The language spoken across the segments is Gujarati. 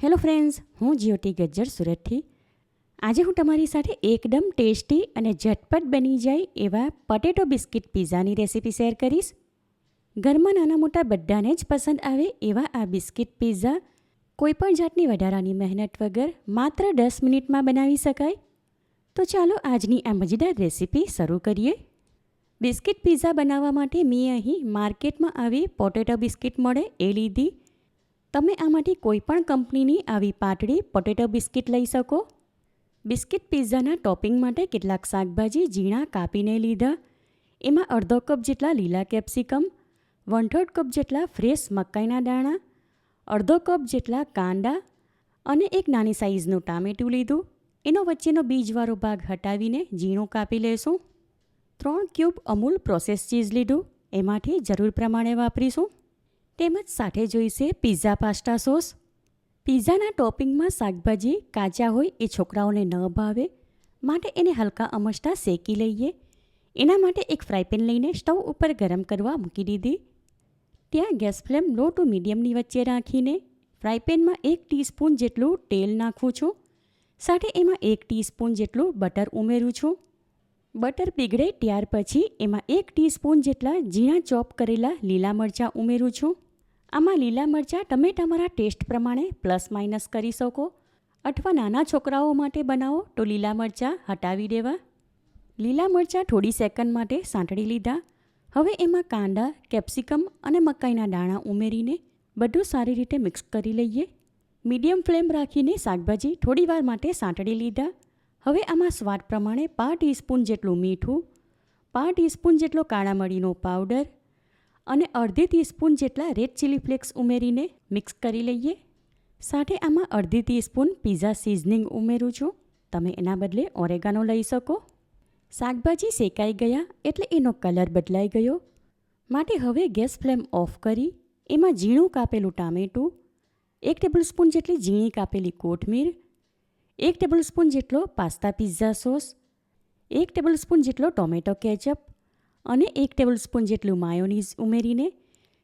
હેલો ફ્રેન્ડ્સ, હું જ્યોતિ ગજ્જર સુરતથી. આજે હું તમારી સાથે એકદમ ટેસ્ટી અને ઝટપટ બની જાય એવા પોટેટો બિસ્કિટ પિઝાની રેસીપી શેર કરીશ. ઘરમાં નાના મોટા બધાને જ પસંદ આવે એવા આ બિસ્કિટ પિઝા કોઈપણ જાતની વધારાની મહેનત વગર માત્ર 10 મિનિટમાં બનાવી શકાય. તો ચાલો આજની આ મજેદાર રેસીપી શરૂ કરીએ. બિસ્કિટ પિઝા બનાવવા માટે મેં અહીં માર્કેટમાં આવી પોટેટો બિસ્કિટ મળે એ લીધી. તમે આમાંથી કોઈપણ કંપનીની આવી પાતળી પોટેટો બિસ્કિટ લઈ શકો. બિસ્કિટ પિઝાના ટોપિંગ માટે કેટલાક શાકભાજી ઝીણા કાપીને લીધા. એમાં અડધો કપ જેટલા લીલા કેપ્સિકમ, 1/3 કપ જેટલા ફ્રેશ મકાઈના દાણા, અડધો કપ જેટલા કાંદા અને એક નાની સાઇઝનું ટામેટું લીધું. એનો વચ્ચેનો બીજવાળો ભાગ હટાવીને ઝીણું કાપી લેશું. 3 ક્યુબ અમૂલ પ્રોસેસ ચીઝ લીધું, એમાંથી જરૂર પ્રમાણે વાપરીશું. તેમજ સાથે જોઈશે પિઝા પાસ્તા સોસ. પિઝાના ટોપિંગમાં શાકભાજી કાચા હોય એ છોકરાઓને ન ભાવે, માટે એને હલકા અમસ્તા શેકી લઈએ. એના માટે એક ફ્રાયપેન લઈને સ્ટવ ઉપર ગરમ કરવા મૂકી દીધી. ત્યાં ગેસ ફ્લેમ લો ટુ મીડિયમની વચ્ચે રાખીને ફ્રાયપેનમાં 1 ટીસ્પૂન જેટલું તેલ નાખું છું. સાથે એમાં 1 ટીસ્પૂન જેટલું બટર ઉમેરું છું. બટર પીગળે ત્યાર પછી એમાં 1 ટીસ્પૂન જેટલા ઝીણા ચોપ કરેલા લીલા મરચાં ઉમેરું છું. આમાં લીલા મરચાં તમે તમારા ટેસ્ટ પ્રમાણે પ્લસ માઇનસ કરી શકો, અથવા નાના છોકરાઓ માટે બનાવો તો લીલા મરચાં હટાવી દેવા. લીલા મરચાં થોડી સેકન્ડ માટે સાંતળી લીધા. હવે એમાં કાંદા, કેપ્સિકમ અને મકાઈના દાણા ઉમેરીને બધું સારી રીતે મિક્સ કરી લઈએ. મીડિયમ ફ્લેમ રાખીને શાકભાજી થોડીવાર માટે સાંતળી લીધા. હવે આમાં સ્વાદ પ્રમાણે 1/2 ટીસ્પૂન જેટલું મીઠું, 1/2 ટીસ્પૂન જેટલો કાળા મરીનો પાવડર અને અડધી ટીસ્પૂન જેટલા રેડ ચીલી ફ્લેક્સ ઉમેરીને મિક્સ કરી લઈએ. સાથે આમાં અડધી ટીસ્પૂન પિઝા સિઝનિંગ ઉમેરું છું. તમે એના બદલે ઓરેગાનો લઈ શકો. શાકભાજી શેકાઈ ગયા એટલે એનો કલર બદલાઈ ગયો, માટે હવે ગેસ ફ્લેમ ઓફ કરી એમાં ઝીણું કાપેલું ટામેટું, 1 ટેબલસ્પૂન જેટલી ઝીણી કાપેલી કોથમીર, 1 ટેબલસ્પૂન જેટલો પાસ્તા પિઝા સોસ, 1 ટેબલસ્પૂન જેટલો ટોમેટો કેચઅપ અને 1 ટેબલસ્પૂન જેટલું માયોનીઝ ઉમેરીને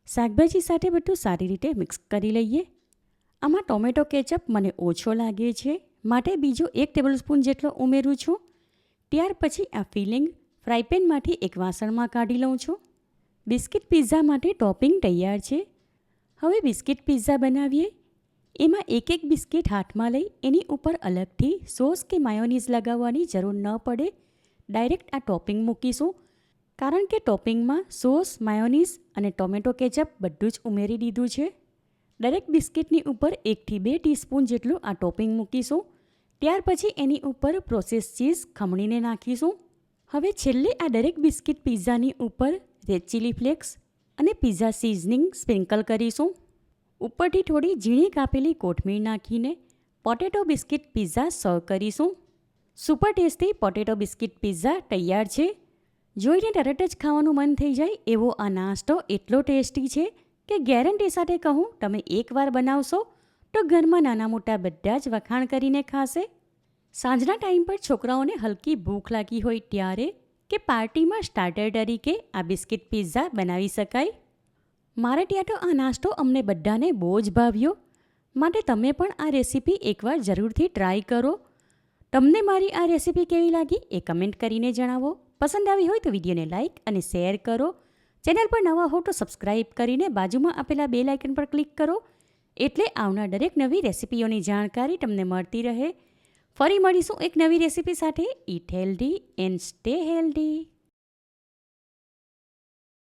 શાકભાજી સાથે બધું સારી રીતે મિક્સ કરી લઈએ. આમાં ટોમેટો કેચઅપ મને ઓછો લાગે છે, માટે બીજો 1 ટેબલસ્પૂન જેટલો ઉમેરું છું. ત્યાર પછી આ ફિલિંગ ફ્રાયપેનમાંથી એક વાસણમાં કાઢી લઉં છું. બિસ્કિટ પિઝા માટે ટોપિંગ તૈયાર છે. હવે બિસ્કિટ પિઝા બનાવીએ. એમાં એક એક બિસ્કિટ હાથમાં લઈ એની ઉપર અલગથી સોસ કે માયોનીઝ લગાવવાની જરૂર ન પડે, ડાયરેક્ટ આ ટોપિંગ મૂકીશું. કારણ કે ટોપિંગમાં સોસ, માયોનીઝ અને ટોમેટો કેચઅપ બધું જ ઉમેરી દીધું છે. દરેક બિસ્કિટની ઉપર 1 થી 2 ટીસ્પૂન જેટલું આ ટોપિંગ મૂકીશું. ત્યાર પછી એની ઉપર પ્રોસેસ ચીઝ ખમણીને નાખીશું. હવે છેલ્લે આ દરેક બિસ્કિટ પિઝાની ઉપર રેડ ચીલી ફ્લેક્સ અને પિઝા સિઝનિંગ સ્પ્રિંકલ કરીશું. ઉપરથી થોડી ઝીણી કાપેલી કોથમીર નાખીને પોટેટો બિસ્કિટ પિઝા સર્વ કરીશું. Super tasty potato biscuit pizza તૈયાર છે. જોઈને તરત જ ખાવાનું મન થઈ જાય એવો આ નાસ્તો એટલો ટેસ્ટી છે કે ગેરંટી સાથે કહું, તમે એકવાર બનાવશો તો ઘરમાં નાના મોટા બધા જ વખાણ કરીને ખાશે. સાંજના ટાઈમ પર છોકરાઓને હલકી ભૂખ લાગી હોય ત્યારે કે પાર્ટીમાં સ્ટાર્ટર તરીકે આ બિસ્કિટ પિઝા બનાવી શકાય. મારે ત્યાં તો આ નાસ્તો અમને બધાને બહુ જ ભાવ્યો, માટે તમે પણ આ રેસીપી એકવાર જરૂરથી ટ્રાય કરો. તમને મારી આ રેસીપી કેવી લાગી એ કમેન્ટ કરીને જણાવો. પસંદ આવી હોય તો વિડીયોને લાઇક અને શેર કરો. ચેનલ પર નવા હો તો સબસ્ક્રાઈબ કરીને બાજુમાં આપેલા બેલ આઇકન પર ક્લિક કરો, એટલે આવનાર દરેક નવી રેસીપીઓની જાણકારી તમને મળતી રહે. ફરી મળીશું એક નવી રેસીપી સાથે. Eat healthy and stay healthy.